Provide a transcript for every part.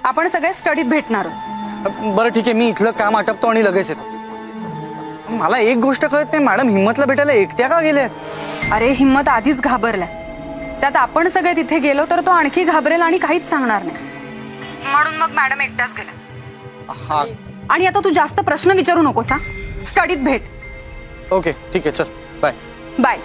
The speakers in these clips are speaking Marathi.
आपण सगळे स्टडीत भेटणार. बरं ठीक आहे, मी इथलं काम आटपतो आणि लगेच येतो. मला एक गोष्ट कळत नाही, मॅडम हिम्मतला भेटायला एकट्या का गेल्या? अरे हिम्मत आधीच घाबरलाय, त्यात आपण सगळे तिथे गेलो तर तो आणखी घाबरेल आणि काहीच सांगणार नाही, म्हणून मग मॅडम एकट्याच गेल्या. आणि आता तू जास्त प्रश्न विचारू नकोस हा, स्टडीत भेट. ओके ठीक आहे, चल बाय बाय.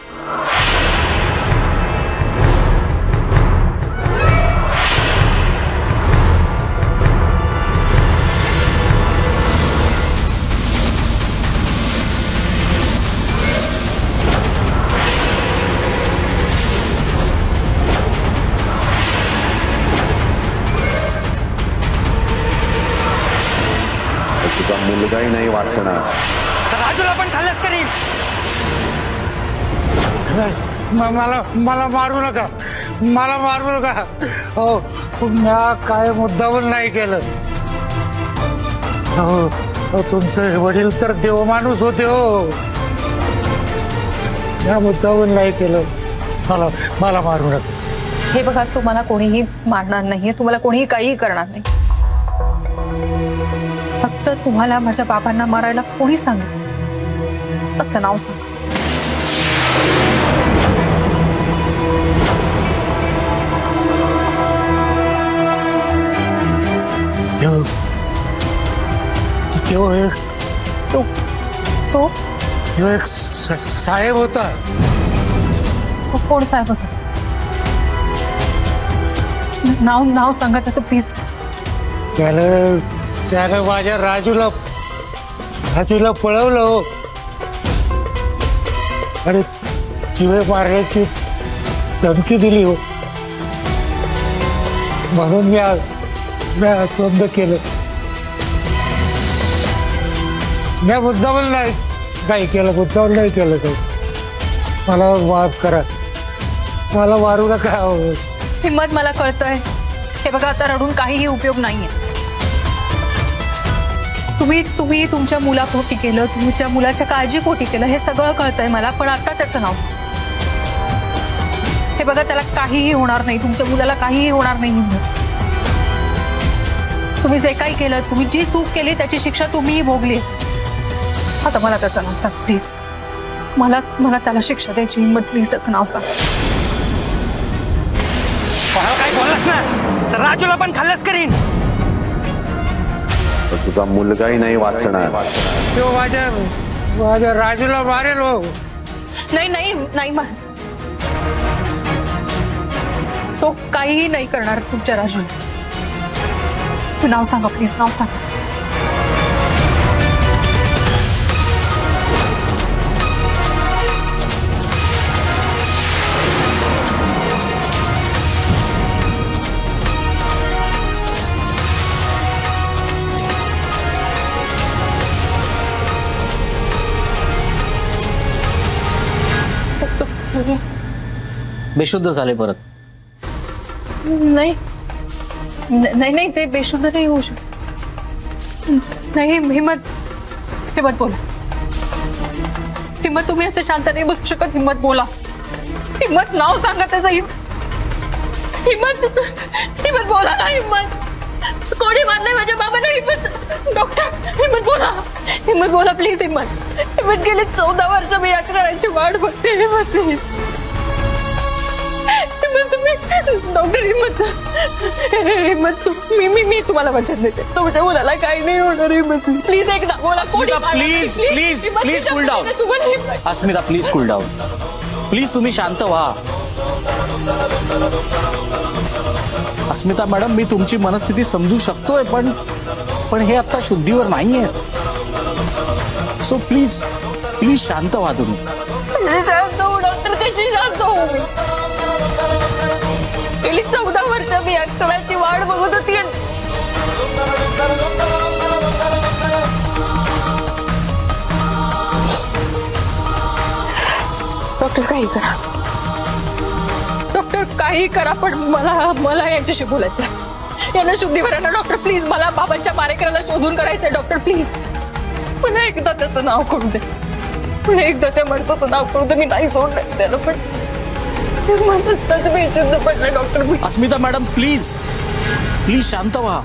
तुझा मुलगाही नाही वाचणार. राजूला पण खाल्लंच करीन. मला मला मारू नका, मला मारू नका. हो म्या काय मुद्दावर नाही केलं. हो तुमचे वडील तर देव माणूस होते. हो या मुद्दावर नाही केलं. मला मला मारू नका. हे बघा, तुम्हाला कोणीही मारणार नाहीये, तुम्हाला कोणीही काहीही करणार नाही. फक्त तुम्हाला माझ्या बाबांना मारायला कोणी सांगितलं त्याचं नाव सांगा. एक साहेब होता. कोण साहेब होता? नाव नाव सांगा त्याचं प्लीज. त्यानं माझ्या राजूला पळवलं हो, आणि जीवे मारण्याची धमकी दिली हो. म्हणून मी बंद केलं. मी मुद्दाम नाही काही केलं, मुद्दाम नाही केलं काही. मला माफ करा, मला मारू नका. हिम्मत, मला कळतंय. हे बघा, आता रडून काहीही उपयोग नाहीये. तुम्ही तुमच्या मुलापोटी केलं, तुमच्या मुलाच्या काळजीपोटी केलं, हे सगळं कळतंय मला. पण आता त्याचं नाव सांगा. हे बघा, त्याला काहीही होणार नाही, तुमच्या मुलाला काहीही होणार नाही. तुम्ही जे काही केलं, तुम्ही जी चूक केली त्याची शिक्षा तुम्हीही भोगली. आता मला त्याचं नाव सांग प्लीज. मला त्याला शिक्षा द्यायची हिम्मत. प्लीज त्याचं नाव सांग. काय बोललास ना, तर राजूला पण खाल्लंच करीन. तुझा मुलगाही नाही वाचणार. तो माझ्या राजूला मारेल हो. नाही नाही नाही मार. तो काहीही नाही करणार तुमच्या राजूला. तू नाव सांगा प्लीज, नाव सांगा. बेशुद्ध झाले परत. नाही नाही नाही, ते बेशुद्ध नाही होऊ शकत. नाही हिम्मत, हिम्मत बोला. हिम्मत, तुम्ही असे शांत नाही बसू शकत. हिम्मत बोला. हिम्मत, नाव सांगा त्याचं. हिम्मत, हिम्मत बोला ना. हिम्मत, कोणी मारलंय माझ्या बाबांना? हिम्मत, डॉक्टर, हिम्मत बोला. हिम्मत बोला प्लीज. हिम्मत गेली 14 वर्ष मी या करायची वाट बघते. हिम्मत प्लीज. डॉक्टर हिम्मत, मी तुम्हाला वचन देते, तुमच्या मुलाला काही नाही होणार. हिम्मत प्लीज एकदा बोला. Please please please cool down. Asmita please cool down. Please तुम्ही शांत व्हा. अस्मिता मॅडम, मी तुमची मनस्थिती समजू शकतोय, पण हे आता शुद्धीवर नाहीये. सो प्लीज प्लीज शांत व्हा तुम्ही. शांत हो डॉक्टर. कशी शांत हो? गेली 14 वर्ष मी या क्षणाची वाट बघत होती. डॉक्टर काही करा, डॉक्टर काही करा, पण मला यांच्याशी बोलायचं. यांना शुद्धीवर आणा डॉक्टर प्लीज. मला बाबांच्या मारेकऱ्याला शोधून काढायचंय डॉक्टर प्लीज. पुन्हा एकदा त्याचं नाव करू दे, पुन्हा एकदा त्या माणसाचं नाव करू दे. मी नाही सोडणार त्याला, पण बेशुद्ध पडलं doctor. Asmita madam please please शांत व्हा.